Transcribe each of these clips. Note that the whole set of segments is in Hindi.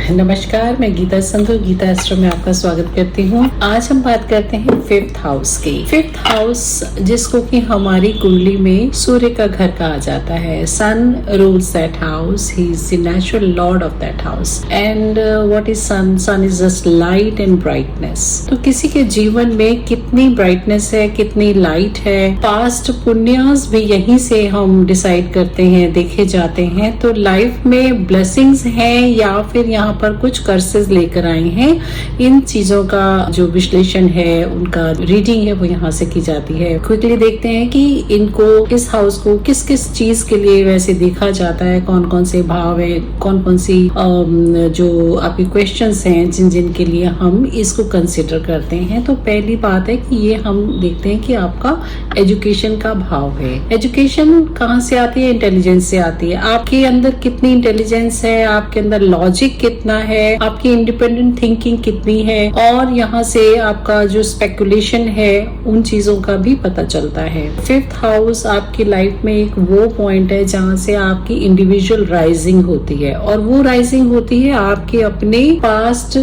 नमस्कार, मैं गीता संधू गीता एस्ट्रो में आपका स्वागत करती हूँ। आज हम बात करते हैं फिफ्थ हाउस की। फिफ्थ हाउस जिसको कि हमारी कुंडली में सूर्य का घर कहा जाता है। Sun rules that house, he is the natural lord of that house. And what is sun? Sun is just light and brightness. तो किसी के जीवन में कितनी ब्राइटनेस है, कितनी लाइट है, पास्ट पुण्यास भी यहीं से हम डिसाइड करते हैं, देखे जाते हैं। तो लाइफ में ब्लेसिंग्स हैं या फिर यहाँ पर कुछ कर्सेस लेकर आए हैं, इन चीजों का जो विश्लेषण है, उनका रीडिंग है, वो यहाँ से की जाती है। क्विकली देखते हैं कि इनको, इस हाउस को किस किस चीज के लिए वैसे देखा जाता है, कौन कौन से भाव है, कौन कौन सी जो आपके क्वेश्चंस हैं जिन जिन के लिए हम इसको कंसिडर करते हैं। तो पहली बात है कि ये हम देखते हैं कि आपका एजुकेशन का भाव है। एजुकेशन कहाँ से आती है? इंटेलिजेंस से आती है। आपके अंदर कितनी इंटेलिजेंस है, आपके अंदर लॉजिक कितना है, आपकी इंडिपेंडेंट थिंकिंग कितनी है, और यहाँ से आपका जो स्पेकुलेशन है, उन चीजों का भी पता चलता है। फिफ्थ हाउस आपकी लाइफ में एक वो पॉइंट है जहाँ से आपकी इंडिविजुअल राइजिंग होती है, और वो राइजिंग होती है आपके अपने पास्ट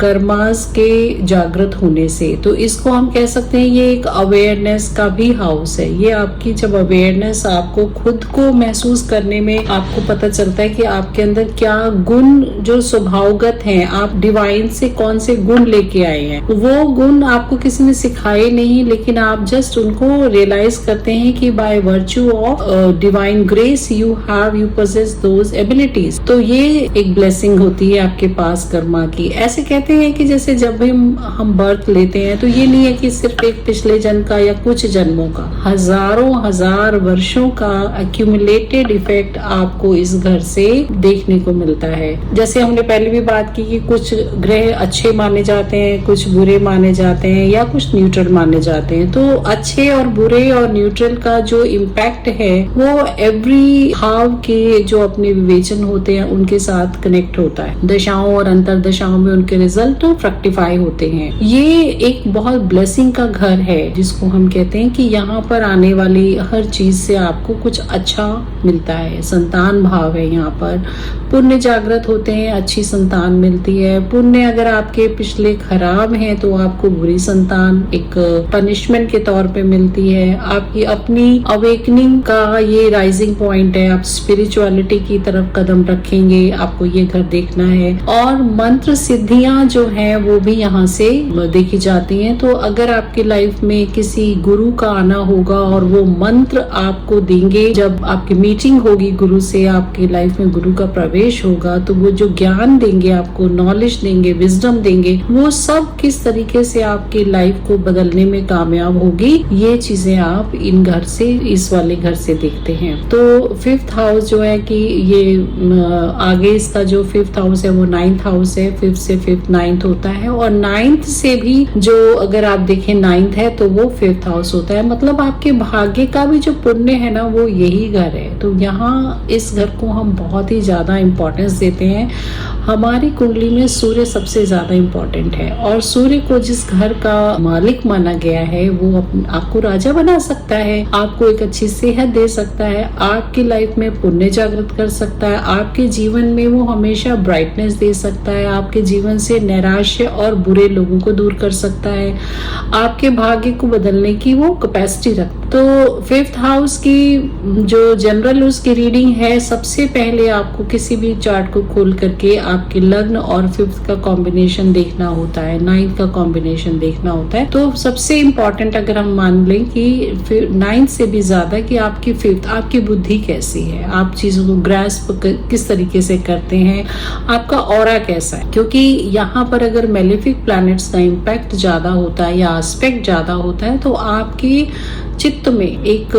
कर्मास के जागृत होने से। तो इसको हम कह सकते हैं ये एक अवेयरनेस का भी हाउस है। ये आपकी जब अवेयरनेस, आपको खुद को महसूस करने में आपको पता चलता है कि आपके अंदर क्या गुण जो स्वभावगत हैं, आप डिवाइन से कौन से गुण लेके आए हैं। वो गुण आपको किसी ने सिखाए नहीं, लेकिन आप जस्ट उनको रियलाइज करते हैं कि by virtue of divine grace you possess those abilities. तो ये एक ब्लेसिंग होती है आपके पास कर्मा की। ऐसे कहते हैं कि जैसे जब भी हम बर्थ लेते हैं तो ये नहीं है कि सिर्फ एक पिछले जन्म का या कुछ जन्मों का, हजारों हजार वर्षों का एक्यूमुलेटेड इफेक्ट आपको इस घर से देखने को मिलता है। जैसे हमने पहले भी बात की कि कुछ ग्रह अच्छे माने जाते हैं, कुछ बुरे माने जाते हैं, या कुछ न्यूट्रल माने जाते हैं। तो अच्छे और बुरे और न्यूट्रल का जो इम्पैक्ट है वो एवरी हाव के जो अपने विवेचन होते हैं उनके साथ कनेक्ट होता है। दशाओं और अंतर दशाओं में उनके रिजल्ट फ्रक्टिफाई होते हैं। ये एक बहुत ब्लेसिंग का घर है जिसको हम कहते हैं कि यहाँ पर आने वाली हर चीज से आपको कुछ अच्छा मिलता है। संतान भाव है, यहाँ पर पुण्य जागृत होते हैं, अच्छी संतान मिलती है। पुण्य अगर आपके पिछले खराब हैं तो आपको बुरी संतान एक पनिशमेंट के तौर पे मिलती है। आपकी अपनी अवेकनिंग का ये राइजिंग पॉइंट है। आप स्पिरिचुअलिटी की तरफ कदम रखेंगे, आपको ये घर देखना है। और मंत्र सिद्धियां जो हैं वो भी यहाँ से देखी जाती हैं। तो अगर आपकी लाइफ में किसी गुरु का आना होगा और वो मंत्र आपको देंगे, जब आपकी मीटिंग होगी गुरु से, आपकी लाइफ में गुरु का प्रवेश होगा, तो वो जो ज्ञान देंगे आपको, नॉलेज देंगे, विजडम देंगे, वो सब किस तरीके से आपकी लाइफ को बदलने में कामयाब होगी, ये चीजें आप इन घर से, इस वाले घर से देखते हैं। तो फिफ्थ हाउस जो है कि ये आगे इसका जो फिफ्थ हाउस है वो 9th हाउस है। फिफ्थ से फिफ्थ 9th होता है, और 9th से भी जो अगर आप देखें 9th है तो वो फिफ्थ हाउस होता है। मतलब आपके भाग्य का भी जो पुण्य है ना, वो यही घर है। तो यहाँ इस घर को हम बहुत ही ज्यादा इम्पोर्टेंस देते हैं। हमारी कुंडली में सूर्य सबसे ज्यादा इम्पोर्टेंट है, और सूर्य को जिस घर का मालिक माना गया है वो आपको राजा बना सकता है, आपको एक अच्छी सेहत दे सकता है, आपकी लाइफ में पुण्य जागृत कर सकता है, आपके जीवन में वो हमेशा ब्राइटनेस दे सकता है, आपके जीवन से नैराश्य और बुरे लोगों को दूर कर सकता है, आपके भाग्य को बदलने की वो कैपेसिटी रखता है। तो फिफ्थ हाउस की जो जनरल उसकी रीडिंग है, सबसे पहले आपको किसी भी चार्ट को खोल करके आपके लग्न और फिफ्थ का कॉम्बिनेशन देखना होता है, 9th का कॉम्बिनेशन देखना होता है। तो सबसे इम्पोर्टेंट अगर हम मान लें कि 9th से भी ज्यादा कि आपकी फिफ्थ, आपकी बुद्धि कैसी है, आप चीजों को ग्रास्प किस तरीके से करते हैं, आपका ऑरा कैसा है। क्योंकि यहाँ पर अगर मेलेफिक प्लैनेट्स का इम्पैक्ट ज्यादा होता है या एस्पेक्ट ज्यादा होता है, तो आपकी चित्त में एक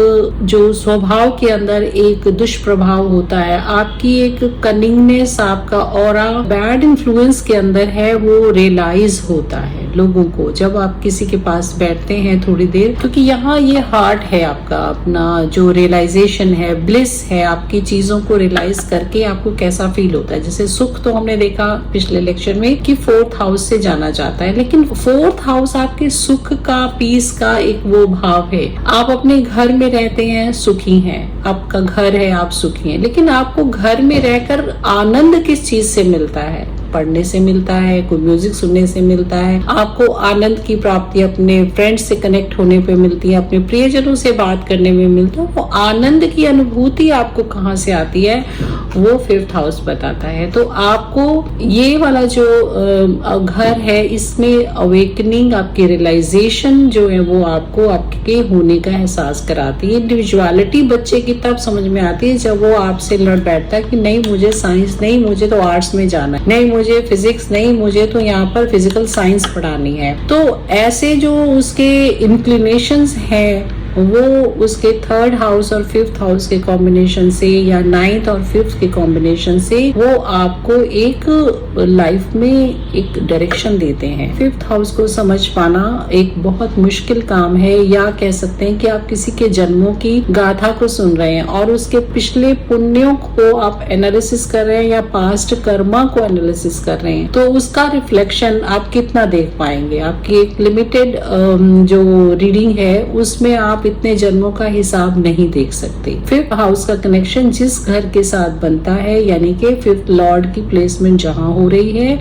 जो स्वभाव के अंदर एक दुष्प्रभाव होता है, आपकी एक कनिंगनेस, आपका ऑरा बैड इन्फ्लुएंस के अंदर है, वो रियलाइज होता है लोगों को जब आप किसी के पास बैठते हैं थोड़ी देर। क्योंकि यहाँ ये हार्ट है आपका, अपना जो रियलाइजेशन है, ब्लिस है, आपकी चीजों को रियलाइज करके आपको कैसा फील होता है। जैसे सुख तो हमने देखा पिछले लेक्चर में कि 4th हाउस से जाना जाता है, लेकिन 4th हाउस आपके सुख का, पीस का एक वो भाव है। आप अपने घर में रहते हैं, सुखी हैं, आपका घर है, आप सुखी हैं, लेकिन आपको घर में रहकर आनंद किस चीज से मिलता है? पढ़ने से मिलता है, कोई म्यूजिक सुनने से मिलता है, आपको आनंद की प्राप्ति अपने फ्रेंड्स से कनेक्ट होने पे मिलती है, अपने प्रियजनों से बात करने में मिलता है। वो आनंद की अनुभूति आपको कहाँ से आती है वो फिफ्थ हाउस बताता है। तो आपको ये वाला जो घर है इसमें अवेकनिंग, आपकी रियलाइजेशन जो है वो आपको आपके होने का एहसास कराती है। इंडिविजुअलिटी बच्चे की तब समझ में आती है जब वो आपसे लड़ बैठता है कि नहीं मुझे साइंस नहीं, मुझे तो आर्ट्स में जाना है, नहीं मुझे फिजिक्स नहीं, मुझे तो यहाँ पर फिजिकल साइंस पढ़ानी है। तो ऐसे जो उसके इंक्लिनेशंस हैं वो उसके थर्ड हाउस और फिफ्थ हाउस के कॉम्बिनेशन से या नाइन्थ और फिफ्थ के कॉम्बिनेशन से वो आपको एक लाइफ में एक डायरेक्शन देते हैं। फिफ्थ हाउस को समझ पाना एक बहुत मुश्किल काम है, या कह सकते हैं कि आप किसी के जन्मों की गाथा को सुन रहे हैं और उसके पिछले पुण्यों को आप एनालिसिस कर रहे हैं या पास्ट कर्मा को एनालिसिस कर रहे हैं, तो उसका रिफ्लेक्शन आप कितना देख पाएंगे। आपकी एक लिमिटेड जो रीडिंग है उसमें आप इतने जन्मों का हिसाब नहीं देख सकते। फिफ्थ हाउस का कनेक्शन जिस घर के साथ बनता है, यानी कि फिफ्थ लॉर्ड की प्लेसमेंट जहां हो रही है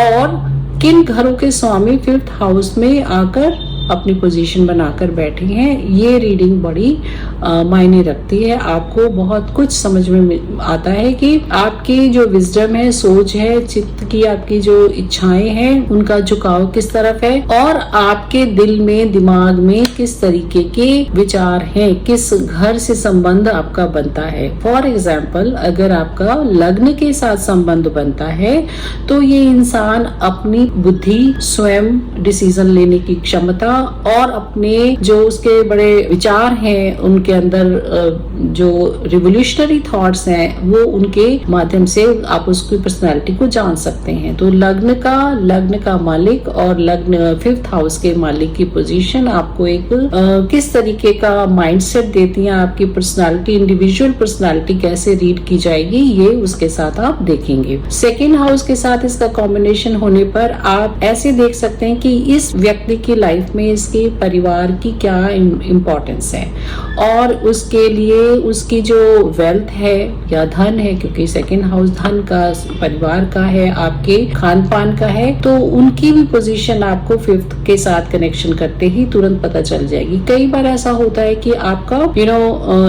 और किन घरों के स्वामी फिफ्थ हाउस में आकर अपनी पोजीशन बनाकर बैठे हैं, ये रीडिंग बड़ी मायने रखती है। आपको बहुत कुछ समझ में आता है कि आपकी जो विजडम है, सोच है, चित्त की आपकी जो इच्छाएं हैं उनका झुकाव किस तरफ है और आपके दिल में, दिमाग में किस तरीके के विचार हैं, किस घर से संबंध आपका बनता है। फॉर एग्जाम्पल, अगर आपका लग्न के साथ संबंध बनता है तो ये इंसान अपनी बुद्धि, स्वयं डिसीजन लेने की क्षमता और अपने जो उसके बड़े विचार हैं उनके अंदर जो रिवोल्यूशनरी थॉट्स हैं वो उनके माध्यम से आप उसकी पर्सनालिटी को जान सकते हैं। तो लग्न का मालिक और लग्न फिफ्थ हाउस के मालिक की पोजीशन आपको एक किस तरीके का माइंडसेट देती है, आपकी पर्सनालिटी, इंडिविजुअल पर्सनालिटी कैसे रीड की जाएगी, ये उसके साथ आप देखेंगे। सेकेंड हाउस के साथ इसका कॉम्बिनेशन होने पर आप ऐसे देख सकते हैं कि इस व्यक्ति की लाइफ में इसके परिवार की क्या इम्पोर्टेंस है और उसके लिए उसकी जो वेल्थ है या धन है, क्योंकि सेकंड हाउस धन का, परिवार का है, आपके खान पान का है, तो उनकी भी पोजीशन आपको फिफ्थ के साथ कनेक्शन करते ही तुरंत पता चल जाएगी। कई बार ऐसा होता है कि आपका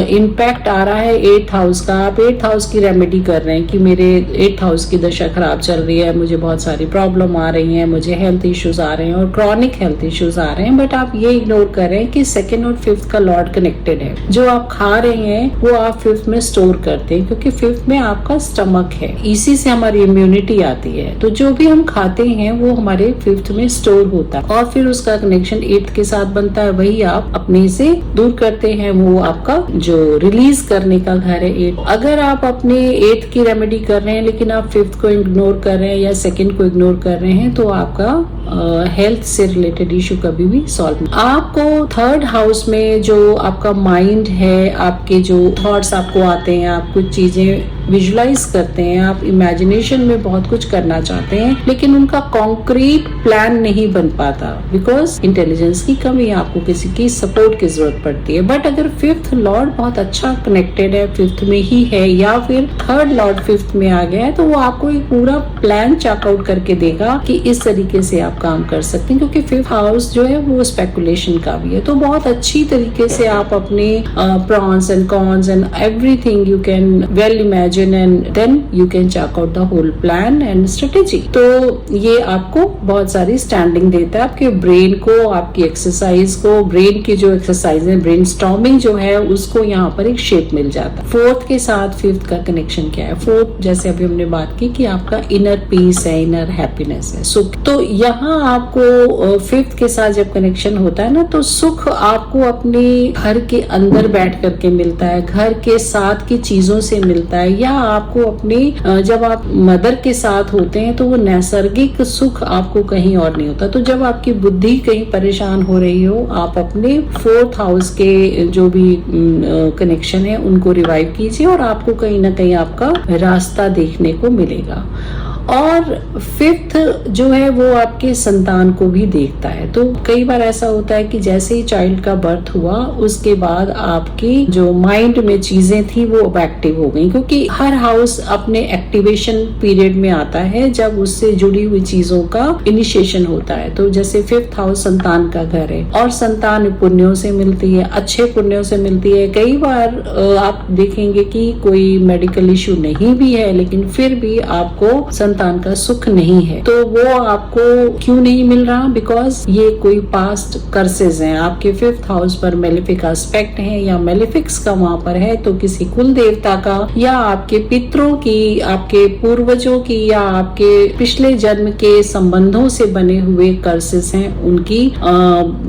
इम्पैक्ट आ रहा है एट्थ हाउस का, आप एट्थ हाउस की रेमेडी कर रहे हैं कि मेरे एट्थ हाउस की दशा खराब चल रही है, मुझे बहुत सारी प्रॉब्लम आ रही है, मुझे हेल्थ इश्यूज आ रहे हैं और क्रॉनिक हेल्थ इश्यूज आ रहे हैं, बट आप ये इग्नोर कर रहे हैं कि सेकंड और फिफ्थ का लॉर्ड कनेक्टेड है। जो आप खा रहे हैं वो आप फिफ्थ में स्टोर करते हैं, क्योंकि फिफ्थ में आपका स्टमक है, इसी से हमारी इम्यूनिटी आती है। तो जो भी हम खाते हैं वो हमारे फिफ्थ में स्टोर होता है और फिर उसका कनेक्शन एट्थ के साथ बनता है, वही आप अपने से दूर करते हैं, वो आपका जो रिलीज करने का घर है एट्थ। अगर आप अपने एट्थ की रेमेडी कर रहे हैं लेकिन आप फिफ्थ को इग्नोर कर रहे हैं या सेकंड को इग्नोर कर रहे हैं तो आपका हेल्थ से रिलेटेड इशू कभी भी सॉल्व नहीं। आपको थर्ड हाउस में जो आपका माइंड है, आपके जो थॉट्स आपको आते हैं, आप कुछ चीजें विजुलाइज करते हैं, आप इमेजिनेशन में बहुत कुछ करना चाहते हैं लेकिन उनका कॉन्क्रीट प्लान नहीं बन पाता बिकॉज इंटेलिजेंस की कमी, आपको किसी की सपोर्ट की जरूरत पड़ती है। बट अगर फिफ्थ लॉर्ड बहुत अच्छा कनेक्टेड है, फिफ्थ में ही है या फिर थर्ड लॉर्ड फिफ्थ में आ गया है, तो वो आपको एक पूरा प्लान चेकआउट करके देगा कि इस तरीके से आप काम कर सकते हैं, क्योंकि फिफ्थ हाउस जो है वो स्पेकुलेशन का भी है। तो बहुत अच्छी तरीके से आप अपने pros and cons and everything you can well imagine and then you can check out the whole plan and strategy. तो ये आपको बहुत सारी स्टैंडिंग देता है आपके ब्रेन को, आपकी एक्सरसाइज को, ब्रेन की जो एक्सरसाइज है, ब्रेन स्टॉर्मिंग जो है उसको यहाँ पर एक शेप मिल जाता है। फोर्थ के साथ फिफ्थ का कनेक्शन क्या है? फोर्थ जैसे अभी हमने बात की कि आपका इनर पीस है, इनर हैप्पीनेस है, सुख। तो यहाँ आपको फिफ्थ के साथ जब कनेक्शन होता है ना, तो सुख आपको अपने घर के अंदर बैठ करके मिलता है, घर के साथ की चीजों से मिलता है, या आपको अपने जब आप मदर के साथ होते हैं तो वो नैसर्गिक सुख आपको कहीं और नहीं होता। तो जब आपकी बुद्धि कहीं परेशान हो रही हो, आप अपने फोर्थ हाउस के जो भी कनेक्शन है उनको रिवाइव कीजिए और आपको कहीं ना कहीं आपका रास्ता देखने को मिलेगा। और फिफ्थ जो है वो आपके संतान को भी देखता है। तो कई बार ऐसा होता है कि जैसे ही चाइल्ड का बर्थ हुआ उसके बाद आपकी जो माइंड में चीजें थी वो अब एक्टिव हो गई, क्योंकि हर हाउस अपने एक्टिवेशन पीरियड में आता है जब उससे जुड़ी हुई चीजों का इनिशिएशन होता है। तो जैसे फिफ्थ हाउस संतान का घर है और संतान पुण्यों से मिलती है, अच्छे पुण्यों से मिलती है। कई बार आप देखेंगे कि कोई मेडिकल इश्यू नहीं भी है लेकिन फिर भी आपको संतान का सुख नहीं है। तो वो आपको क्यों नहीं मिल रहा? बिकॉज ये कोई पास्ट कर्सेज हैं, आपके फिफ्थ हाउस पर मेलेफिक एस्पेक्ट है या मेलेफिक्स का वहां पर है, तो किसी कुल देवता का या आपके पितरों की, आपके पूर्वजों की या आपके पिछले जन्म के संबंधों से बने हुए कर्सेस हैं, उनकी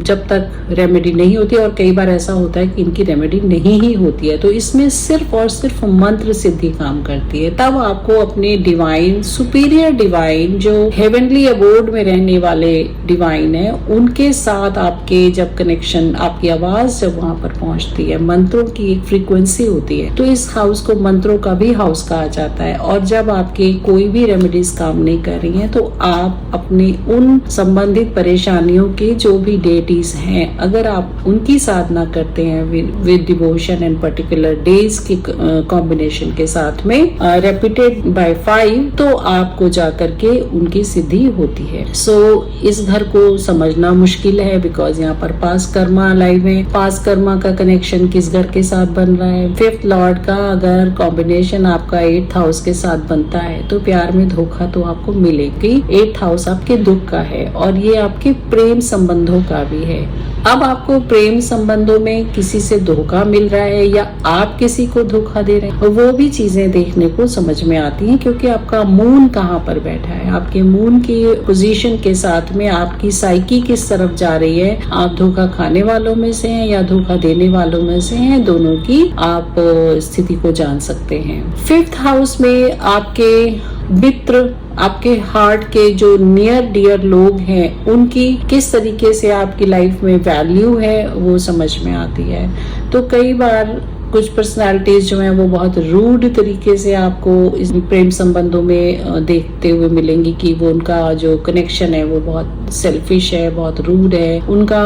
जब तक रेमेडी नहीं होती, और कई बार ऐसा होता है कि इनकी रेमेडी नहीं ही होती है, तो इसमें सिर्फ और सिर्फ मंत्र सिद्धि काम करती है। तब आपको अपने डिवाइन, सुपीरियर डिवाइन, जो हेवनली अबोर्ड में रहने वाले डिवाइन है, उनके साथ आपके जब कनेक्शन, आपकी आवाज जब वहां पर पहुंचती है, मंत्रों की एक फ्रीक्वेंसी होती है, तो इस हाउस को मंत्रों का भी हाउस कहा जाता है। और जब आपके कोई भी रेमेडीज काम नहीं कर रही हैं, तो आप अपने उन संबंधित परेशानियों के जो भी डेटीज हैं, अगर आप उनकी साधना करते हैं with devotion and particular days की कॉम्बिनेशन के साथ में रेपिटेड बाय 5, तो आपको जाकर के उनकी सिद्धि होती है। सो इस घर को समझना मुश्किल है बिकॉज यहाँ पर पास कर्मा लाइव है। पास कर्मा का कनेक्शन किस घर के साथ बन रहा है? फिफ्थ लॉर्ड का अगर कॉम्बिनेशन आपका 8th हाउस के साथ बनता है तो प्यार में धोखा तो आपको मिलेगी। 8th हाउस आपके दुख का है और ये आपके प्रेम संबंधों का भी है। अब आपको प्रेम संबंधों में किसी से धोखा मिल रहा है या आप किसी को धोखा दे रहे हैं, वो भी चीजें देखने को समझ में आती हैं, क्योंकि आपका मून कहाँ पर बैठा है। आपके मून की पोजीशन के साथ में आपकी साइकी किस तरफ जा रही है, आप धोखा खाने वालों में से हैं या धोखा देने वालों में से हैं, दोनों की आप स्थिति को जान सकते हैं। फिफ्थ हाउस में आपके मित्र, आपके हार्ट के जो नियर डियर लोग हैं, उनकी किस तरीके से आपकी लाइफ में वैल्यू है वो समझ में आती है। तो कई बार कुछ पर्सनालिटीज जो हैं वो बहुत रूड तरीके से आपको इस प्रेम संबंधों में देखते हुए मिलेंगी कि वो उनका जो कनेक्शन है वो बहुत सेल्फिश है, बहुत रूड है। उनका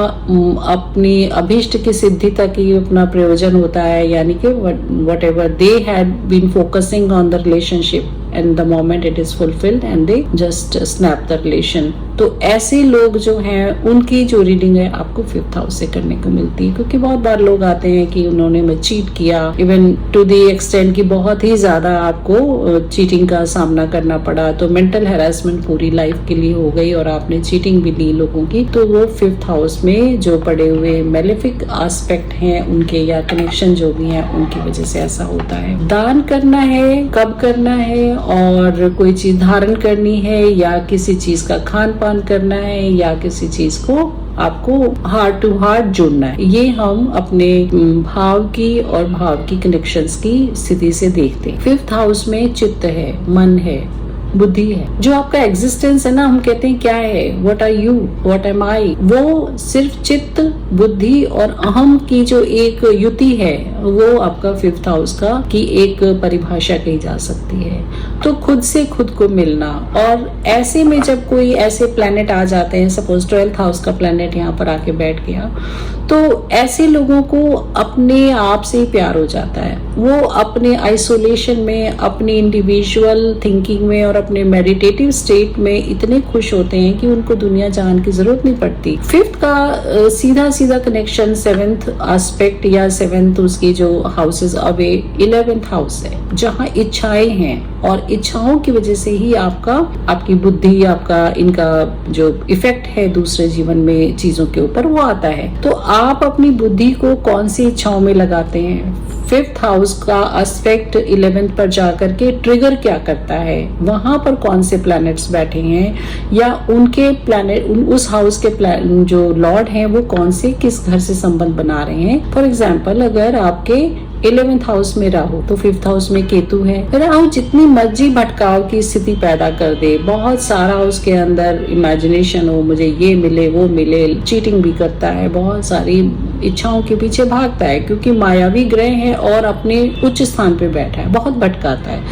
अपनी अभिष्ट की सिद्धि तक ही अपना प्रयोजन होता है, यानी कि whatever they had been focusing on the relationship and the moment it is fulfilled and they just snap the relation। तो ऐसे लोग जो हैं उनकी जो रीडिंग है आपको फिफ्थ हाउस से करने को मिलती है, क्योंकि बहुत बार लोग आते हैं कि उन्होंने मैं चीट किया, इवन टू दी एक्सटेंड की बहुत ही ज्यादा आपको चीटिंग का सामना करना पड़ा, तो मेंटल हैरेसमेंट पूरी लाइफ के लिए हो गई और आपने चीटिंग भी ली लोगों की। तो वो फिफ्थ हाउस में जो पड़े हुए मेलेफिक एस्पेक्ट हैं उनके या कनेक्शन जो भी हैं उनकी वजह से ऐसा होता है। दान करना है, कब करना है, और कोई चीज धारण करनी है या किसी चीज का खान पान करना है या किसी चीज को आपको हार्ट टू हार्ट जुड़ना है, ये हम अपने भाव की और भाव की कनेक्शंस की स्थिति से देखते हैं। फिफ्थ हाउस में चित्त है, मन है, बुद्धि है, जो आपका एग्जिस्टेंस है ना, हम कहते हैं क्या है, what are you, what am I, वो सिर्फ चित्त, बुद्धि और अहम की जो एक युति है वो आपका फिफ्थ हाउस का की एक परिभाषा कही जा सकती है। तो खुद से खुद को मिलना, और ऐसे में जब कोई ऐसे प्लैनेट आ जाते हैं, सपोज 12th हाउस का प्लैनेट यहाँ पर आके बैठ गया, तो ऐसे लोगों को अपने आप से ही प्यार हो जाता है। वो अपने आइसोलेशन में, अपनी इंडिविजुअल थिंकिंग में और अपने मेडिटेटिव स्टेट में इतने खुश होते हैं कि उनको दुनिया जान की जरूरत नहीं पड़ती। फिफ्थ का सीधा सीधा कनेक्शन 7th एस्पेक्ट या 7th उसकी जो हाउसेस अवे 11th हाउस है, जहाँ इच्छाएं हैं, और इच्छाओं की वजह से ही आपकी बुद्धि, आपका इनका जो इफेक्ट है दूसरे जीवन में चीजों के ऊपर वो आता है। तो आप अपनी बुद्धि को कौन सी इच्छाओं में लगाते हैं? फिफ्थ हाउस का एस्पेक्ट 11th पर जाकर के ट्रिगर क्या करता है, वहां पर कौन से प्लैनेट्स बैठे हैं, या उनके प्लैनेट उस हाउस के जो लॉर्ड हैं वो कौन से किस घर से संबंध बना रहे हैं। फॉर एग्जाम्पल, अगर आपके 11th हाउस में राहु, तो 5th हाउस में केतु है। राहु जितनी मर्जी भटकाव की स्थिति पैदा कर दे, बहुत सारा उसके अंदर इमेजिनेशन हो, मुझे ये मिले वो मिले, चीटिंग भी करता है, बहुत सारी इच्छाओं के पीछे भागता है क्योंकि मायावी ग्रह है और अपने उच्च स्थान पे बैठा है, बहुत भटकाता है।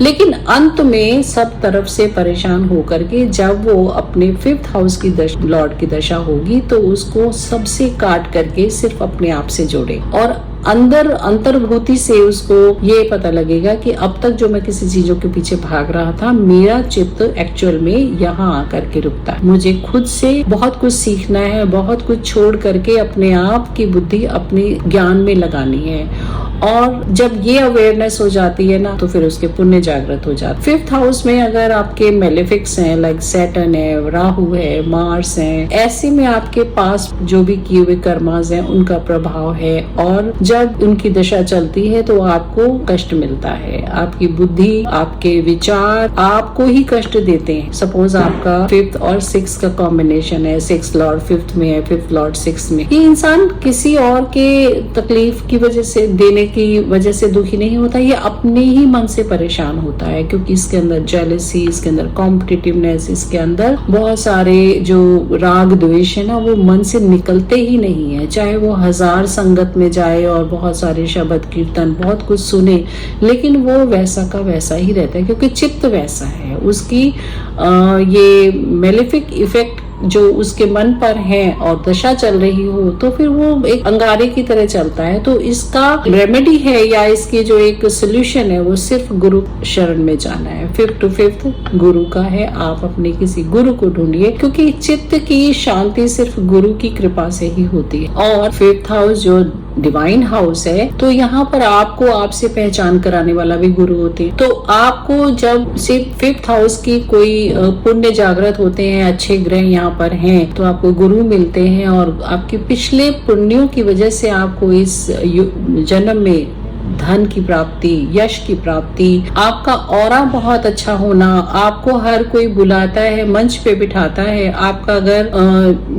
लेकिन अंत में सब तरफ से परेशान होकर के जब वो अपने 5th हाउस की लॉर्ड की दशा होगी तो उसको सबसे काट करके सिर्फ अपने आप से जोड़े और अंदर अंतर्भूति से उसको ये पता लगेगा कि अब तक जो मैं किसी चीजों के पीछे भाग रहा था, मेरा चित्त एक्चुअल में यहाँ आकर के रुकता है। मुझे खुद से बहुत कुछ सीखना है, बहुत कुछ छोड़ करके अपने आप की बुद्धि अपने ज्ञान में लगानी है। और जब ये अवेयरनेस हो जाती है ना, तो फिर उसके पुण्य जागृत हो जाते। 5th हाउस में अगर आपके मेलेफिक्स हैं, लाइक सैटर्न है, राहु है, मार्स है, ऐसे में आपके पास जो भी किए हुए कर्मास हैं उनका प्रभाव है और जब उनकी दशा चलती है तो आपको कष्ट मिलता है। आपकी बुद्धि, आपके विचार आपको ही कष्ट देते हैं। सपोज आपका 5th और 6th का कॉम्बिनेशन है, 6th लॉर्ड 5th में है, 5th लॉर्ड 6th में, ये इंसान किसी और के तकलीफ की वजह से, देने की वजह से दुखी नहीं होता, ये अपने ही मन से परेशान होता है क्योंकि इसके अंदर जेलसी, इसके अंदर कॉम्पिटिटिवनेस, इसके अंदर बहुत सारे जो राग द्वेष है ना, वो मन से निकलते ही नहीं है। चाहे वो 1000 संगत में जाए और बहुत सारे शब्द कीर्तन बहुत कुछ सुने, लेकिन वो वैसा का वैसा ही रहता है क्योंकि चित्त वैसा है। उसकी ये मेलेफिक इफेक्ट जो उसके मन पर है और दशा चल रही हो तो फिर वो एक अंगारे की तरह चलता है। तो इसका रेमेडी है या इसकी जो एक सोल्यूशन है वो सिर्फ गुरु शरण में जाना है। 5th to 5th गुरु का है, आप अपने किसी गुरु को ढूंढिए क्योंकि चित्त की शांति सिर्फ गुरु की कृपा से ही होती है। और 5th हाउस जो डिवाइन हाउस है, तो यहाँ पर आपको आपसे पहचान कराने वाला भी गुरु होते हैं। तो आपको जब सिर्फ 5th हाउस की कोई पुण्य जागृत होते हैं, अच्छे ग्रह यहाँ पर हैं, तो आपको गुरु मिलते हैं और आपके पिछले पुण्यों की वजह से आपको इस जन्म में धन की प्राप्ति, यश की प्राप्ति, आपका ऑरा बहुत अच्छा होना, आपको हर कोई बुलाता है, मंच पे बिठाता है। आपका अगर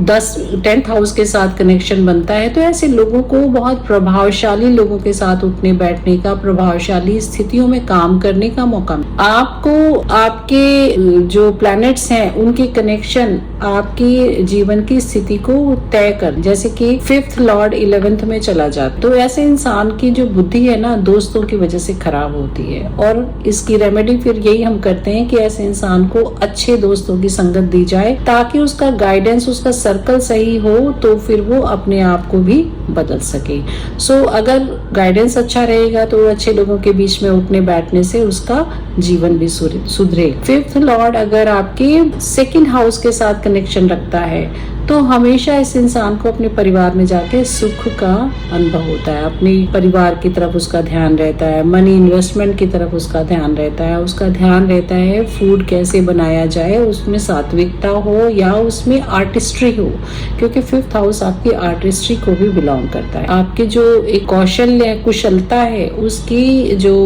10th हाउस के साथ कनेक्शन बनता है तो ऐसे लोगों को, बहुत प्रभावशाली लोगों के साथ उठने बैठने का, प्रभावशाली स्थितियों में काम करने का मौका मिलता है। आपको आपके जो प्लैनेट्स हैं उनके कनेक्शन आपकी जीवन की स्थिति को तय कर, जैसे कि 5th लॉर्ड 11th में चला जाता, तो ऐसे इंसान की जो बुद्धि है ना, दोस्तों की वजह से खराब होती है। और इसकी रेमेडी फिर यही हम करते हैं कि ऐसे इंसान को अच्छे दोस्तों की संगत दी जाए ताकि उसका गाइडेंस, उसका सर्कल सही हो तो फिर वो अपने आप को भी बदल सके। सो अगर गाइडेंस अच्छा रहेगा तो अच्छे लोगों के बीच में उठने बैठने से उसका जीवन भी सुधरेगा। 5th लॉर्ड अगर आपके 2nd हाउस के साथ कनेक्शन रखता है तो हमेशा इस इंसान को अपने परिवार में जाके सुख का अनुभव होता है, अपने परिवार की तरफ उसका ध्यान रहता है, मनी इन्वेस्टमेंट की तरफ उसका ध्यान रहता है, उसका ध्यान रहता है फूड कैसे बनाया जाए, उसमें सात्विकता हो या उसमें आर्टिस्ट्री हो, क्योंकि 5th हाउस आपकी आर्टिस्ट्री को भी बिलोंग करता है। आपके जो एक कौशल्य है, कुशलता है, उसकी जो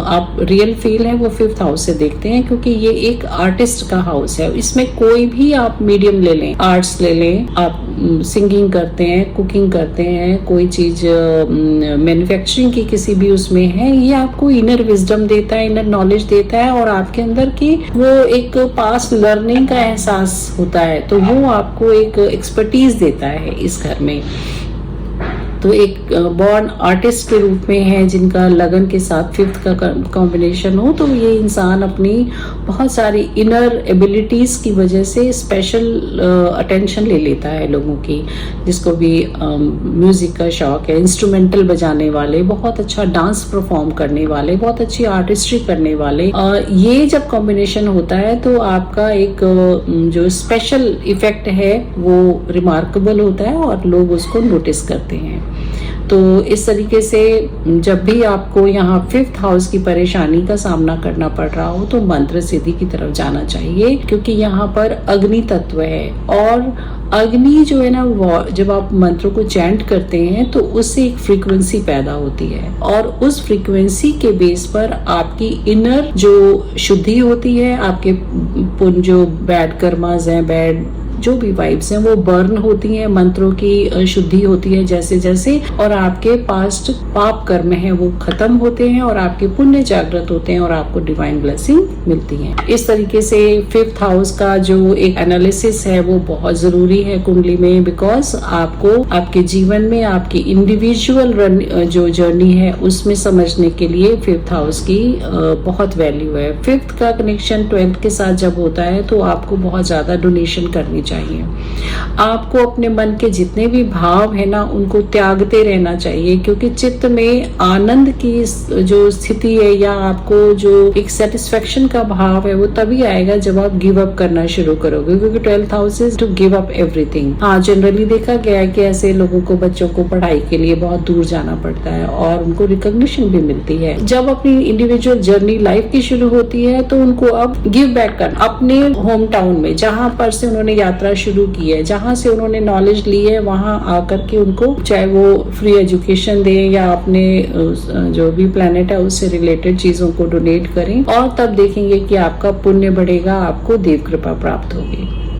आप रियल फील है वो 5th हाउस से देखते हैं क्योंकि ये एक आर्टिस्ट का हाउस है। इसमें कोई भी आप मीडियम ले लें, आर्ट्स ले लें, आप सिंगिंग करते हैं, कुकिंग करते हैं, कोई चीज मैन्युफैक्चरिंग की किसी भी उसमें है, ये आपको इनर विजडम देता है, इनर नॉलेज देता है और आपके अंदर की वो एक पास्ट लर्निंग का एहसास होता है, तो वो आपको एक एक्सपर्टीज देता है इस घर में। तो एक बॉर्न आर्टिस्ट के रूप में है जिनका लगन के साथ 5th का कॉम्बिनेशन हो, तो ये इंसान अपनी बहुत सारी इनर एबिलिटीज की वजह से स्पेशल अटेंशन ले लेता है लोगों की। जिसको भी म्यूजिक का शौक है, इंस्ट्रूमेंटल बजाने वाले, बहुत अच्छा डांस परफॉर्म करने वाले, बहुत अच्छी आर्टिस्ट्री करने वाले, ये जब कॉम्बिनेशन होता है तो आपका एक जो स्पेशल इफेक्ट है वो रिमार्केबल होता है और लोग उसको नोटिस करते हैं। तो इस तरीके से जब भी आपको यहाँ 5th हाउस की परेशानी का सामना करना पड़ रहा हो तो मंत्र सिद्धि की तरफ जाना चाहिए क्योंकि यहाँ पर अग्नि तत्व है और अग्नि जो है ना, वो जब आप मंत्रों को चैंट करते हैं तो उससे एक फ्रीक्वेंसी पैदा होती है और उस फ्रीक्वेंसी के बेस पर आपकी इनर जो शुद्धि होती है, आपके जो बैड कर्मास हैं, बैड जो भी वाइब्स हैं वो बर्न होती हैं, मंत्रों की शुद्धि होती है जैसे जैसे, और आपके पास्ट पाप कर्म है वो खत्म होते हैं और आपके पुण्य जागृत होते हैं और आपको डिवाइन ब्लेसिंग मिलती है। इस तरीके से 5th हाउस का जो एक एनालिसिस है वो बहुत जरूरी है कुंडली में, बिकॉज आपको आपके जीवन में आपकी इंडिविजुअल जो जर्नी है उसमें समझने के लिए 5th हाउस की बहुत वैल्यू है। 5th का कनेक्शन 12th के साथ जब होता है तो आपको बहुत ज्यादा डोनेशन करनी चाहिए। आपको अपने मन के जितने भी भाव है ना उनको त्यागते रहना चाहिए, क्योंकि चित्त में आनंद की जो स्थिति है या आपको जो एक सेटिस्फेक्शन का भाव है वो तभी आएगा जब आप गिव अप करना शुरू करोगे, क्योंकि 12th house is to give up everything. हाँ, जनरली देखा गया है कि ऐसे लोगों को, बच्चों को पढ़ाई के लिए बहुत दूर जाना पड़ता है और उनको रिकॉग्निशन भी मिलती है। जब अपनी इंडिविजुअल जर्नी लाइफ की शुरू होती है तो उनको अब गिव बैक करना अपने होम टाउन में, जहाँ पर से उन्होंने यात्रा शुरू की है, जहाँ से उन्होंने नॉलेज ली है, वहाँ आकर के उनको चाहे वो फ्री एजुकेशन दें या अपने जो भी प्लेनेट है उससे रिलेटेड चीजों को डोनेट करें, और तब देखेंगे कि आपका पुण्य बढ़ेगा, आपको देव कृपा प्राप्त होगी।